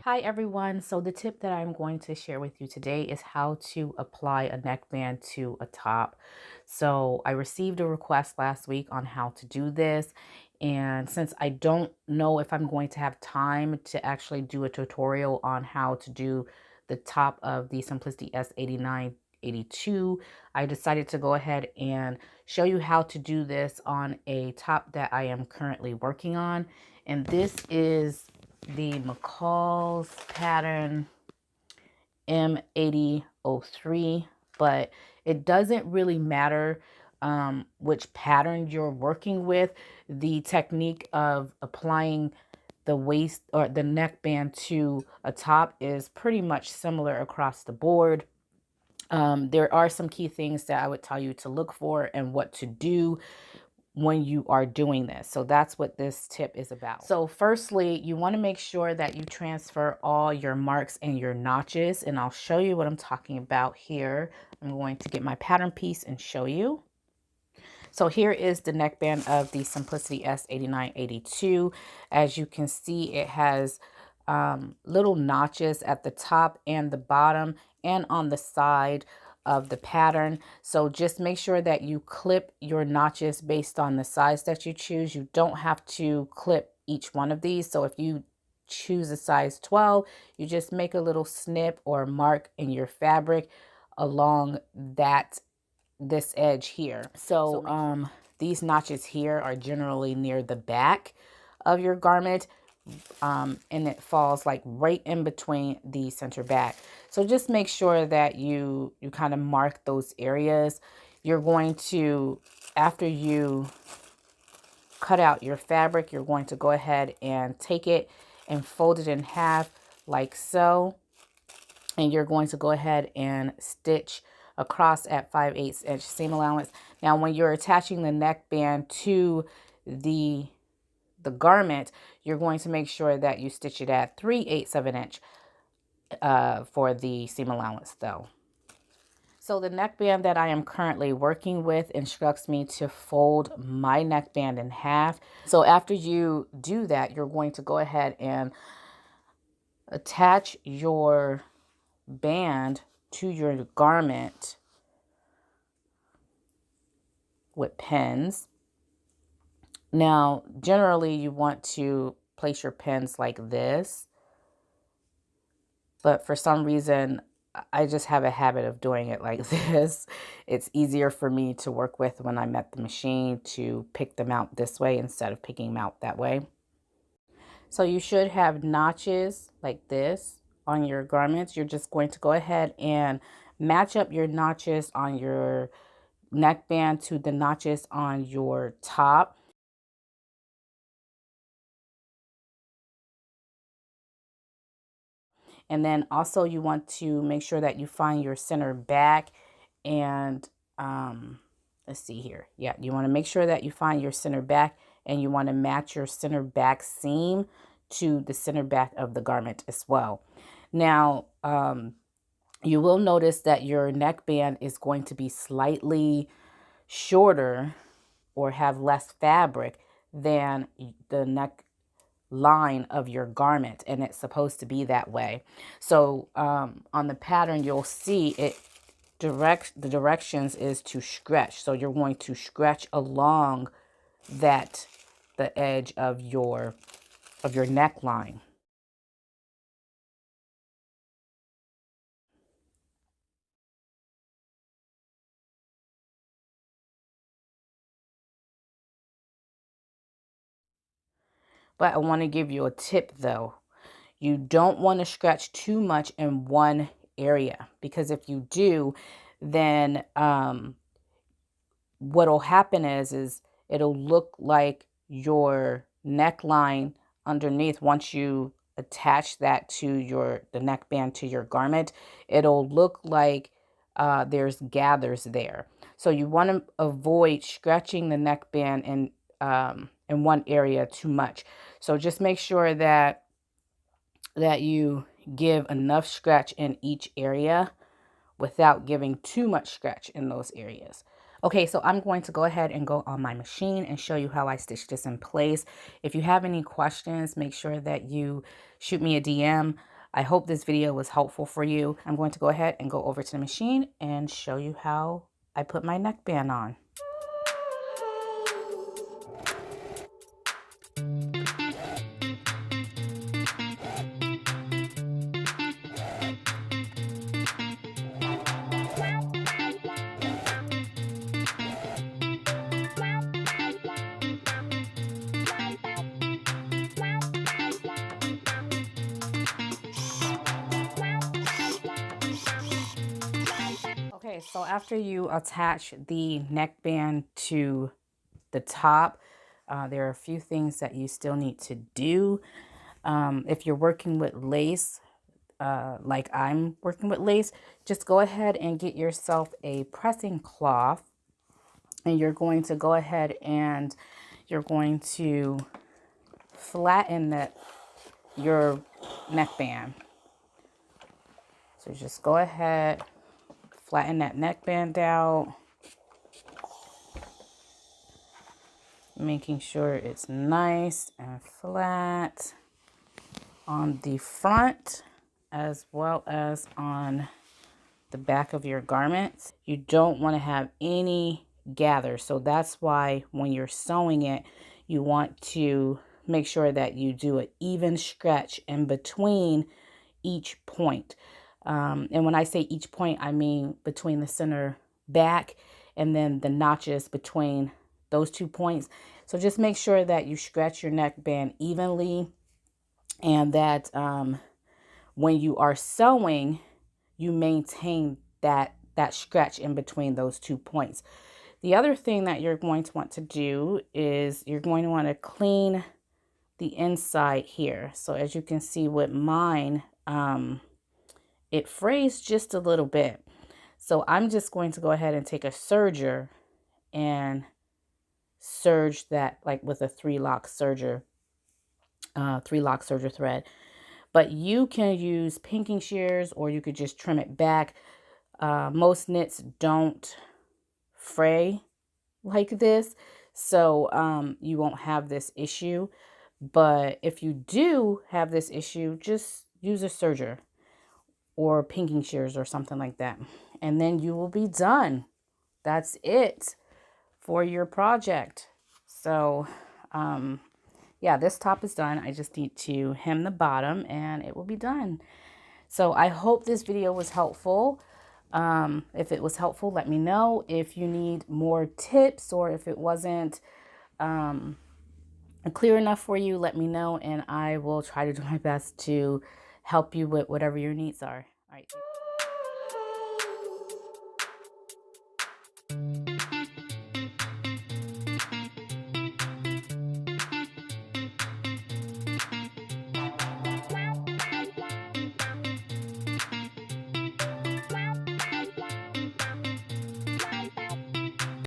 Hi everyone. So the tip that I'm going to share with you today is how to apply a neckband to a top. So I received a request last week on how to do this. And since I don't know if I'm going to have time to actually do a tutorial on how to do the top of the Simplicity S8982, I decided to go ahead and show you how to do this on a top that I am currently working on. And this is the McCall's pattern M8003, but it doesn't really matter which pattern you're working with. The technique of applying the waist or the neckband to a top is pretty much similar across the board. There are some key things that I would tell you to look for and what to do when you are doing this. So that's what this tip is about. So firstly, you want to make sure that you transfer all your marks and your notches, and I'll show you what I'm talking about here. I'm going to get my pattern piece and show you. So here is the neckband of the Simplicity S8982. As you can see, it has little notches at the top and the bottom and on the side of the pattern. So just make sure that you clip your notches based on the size that you choose. You don't have to clip each one of these. So if you choose a size 12, you just make a little snip or mark in your fabric along this edge here. So these notches here are generally near the back of your garment, and it falls like right in between the center back. So just make sure that you kind of mark those areas. You're going to, after you cut out your fabric, you're going to go ahead and take it and fold it in half like so. And you're going to go ahead and stitch across at 5/8 inch seam allowance. Now, when you're attaching the neckband to the garment, you're going to make sure that you stitch it at 3/8 of an inch for the seam allowance though. So the neckband that I am currently working with instructs me to fold my neckband in half. So after you do that, you're going to go ahead and attach your band to your garment with pins. Now, generally you want to place your pins like this, but for some reason, I just have a habit of doing it like this. It's easier for me to work with when I'm at the machine to pick them out this way instead of picking them out that way. So you should have notches like this on your garments. You're just going to go ahead and match up your notches on your neckband to the notches on your top. And then also you want to make sure that you find your center back and let's see here. Yeah, you want to make sure that you find your center back and you want to match your center back seam to the center back of the garment as well. Now, you will notice that your neckband is going to be slightly shorter or have less fabric than the neck line of your garment, and it's supposed to be that way. So on the pattern, you'll see it the directions is to stretch. So you're going to stretch along the edge of your neckline. But I want to give you a tip though. You don't want to stretch too much in one area, because if you do, then what'll happen is it'll look like your neckline underneath. Once you attach that to the neckband to your garment, it'll look like there's gathers there. So you want to avoid stretching the neckband in one area too much. So just make sure that you give enough stretch in each area without giving too much stretch in those areas. Okay, so I'm going to go ahead and go on my machine and show you how I stitch this in place. If you have any questions, make sure that you shoot me a DM. I hope this video was helpful for you. I'm going to go ahead and go over to the machine and show you how I put my neckband on. Okay, so after you attach the neckband to the top, there are a few things that you still need to do. If you're working with lace, like I'm working with lace, just go ahead and get yourself a pressing cloth, and you're going to go ahead and you're going to flatten your neckband. So just go ahead, flatten that neckband out, making sure it's nice and flat on the front as well as on the back of your garments. You don't want to have any gather, so that's why when you're sewing it, you want to make sure that you do an even stretch in between each point. And when I say each point, I mean between the center back and then the notches between those 2 points. So just make sure that you stretch your neckband evenly, and that when you are sewing, you maintain that stretch in between those 2 points. The other thing that you're going to want to do is you're going to want to clean the inside here. So as you can see with mine, it frays just a little bit. So I'm just going to go ahead and take a serger and serge that, like with a 3-lock serger, 3-lock serger thread. But you can use pinking shears, or you could just trim it back. Most knits don't fray like this, so you won't have this issue. But if you do have this issue, just use a serger or pinking shears or something like that, and then you will be done. That's it for your project. So yeah, this top is done. I just need to hem the bottom and it will be done. So I hope this video was helpful. If it was helpful, let me know. If you need more tips, or if it wasn't clear enough for you, let me know, and I will try to do my best to help you with whatever your needs are. All right.